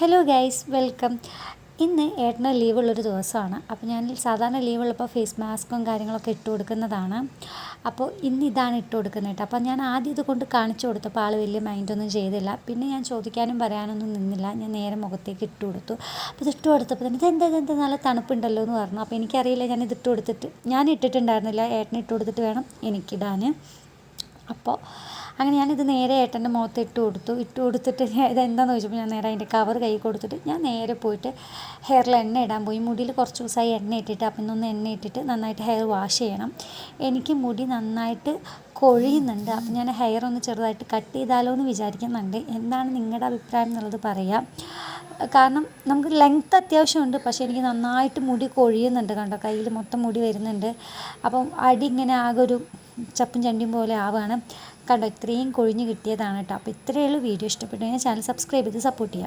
Hello guys welcome. ഇന്ന് ഏട്ടന് ലീവുള്ളൊരു ദിവസമാണ്. അപ്പോൾ ഞാൻ സാധാരണ ലീവുള്ളപ്പോൾ ഫേസ് മാസ്കും കാര്യങ്ങളൊക്കെ ഇട്ട് കൊടുക്കുന്നതാണ്. അപ്പോൾ ഇന്ന് ഇതാണ് ഇട്ട് കൊടുക്കുന്നത് കേട്ടോ. അപ്പോൾ ഞാൻ ആദ്യം ഇത് കൊണ്ട് കാണിച്ചു കൊടുത്തപ്പോൾ ആൾ വലിയ മൈൻഡൊന്നും ചെയ്തില്ല. പിന്നെ ഞാൻ ചോദിക്കാനും പറയാനൊന്നും നിന്നില്ല. ഞാൻ നേരെ മുഖത്തേക്ക് ഇട്ട് കൊടുത്തു. അപ്പോൾ ഇത് ഇട്ട് കൊടുത്തപ്പോൾ തന്നെ ഇതെന്താ നല്ല തണുപ്പുണ്ടല്ലോ എന്ന് പറഞ്ഞു. അപ്പോൾ എനിക്കറിയില്ല, ഞാൻ ഇത് ഇട്ട് കൊടുത്തിട്ട് ഞാൻ ഇട്ടിട്ടുണ്ടായിരുന്നില്ല. ഏട്ടന് ഇട്ട് കൊടുത്തിട്ട് വേണം എനിക്കിടാൻ. അപ്പോൾ അങ്ങനെ ഞാനിത് നേരെ ഏട്ടൻ്റെ മുഖത്ത് ഇട്ട് കൊടുത്തിട്ട് ഇതെന്താണെന്ന് ചോദിച്ചപ്പോൾ ഞാൻ നേരെ അതിൻ്റെ കവർ കൈ കൊടുത്തിട്ട് ഞാൻ നേരെ പോയിട്ട് ഹെയറിൽ എണ്ണ ഇടാൻ പോയി. മുടിയിൽ കുറച്ച് ദിവസമായി എണ്ണ ഇട്ടിട്ട്, അപ്പം ഇന്നൊന്ന് എണ്ണ ഇട്ടിട്ട് നന്നായിട്ട് ഹെയർ വാഷ് ചെയ്യണം. എനിക്ക് മുടി നന്നായിട്ട് കൊഴിയുന്നുണ്ട്. അപ്പം ഞാൻ ഹെയർ ഒന്ന് ചെറുതായിട്ട് കട്ട് ചെയ്താലോ എന്ന് വിചാരിക്കുന്നുണ്ട്. എന്താണ് നിങ്ങളുടെ അഭിപ്രായം എന്നുള്ളത് പറയാം. കാരണം നമുക്ക് ലെങ്ത്ത് അത്യാവശ്യമുണ്ട്, പക്ഷേ എനിക്ക് നന്നായിട്ട് മുടി കൊഴിയുന്നുണ്ട്. കണ്ടോ, കയ്യിൽ മൊത്തം മുടി വരുന്നുണ്ട്. അപ്പം അടി ഇങ്ങനെ ആകെ ഒരു ചപ്പും ചണ്ടിയും പോലെ ആവുകയാണ്. കണ്ടോ, ഇത്രയും കൊഴിഞ്ഞ് കിട്ടിയതാണ് കേട്ടോ. അപ്പോൾ ഇത്രയേ ഉള്ളൂ. വീഡിയോ ഇഷ്ടപ്പെട്ടു കഴിഞ്ഞാൽ ചാനൽ സബ്സ്ക്രൈബ് ചെയ്ത് സപ്പോർട്ട് ചെയ്യാം.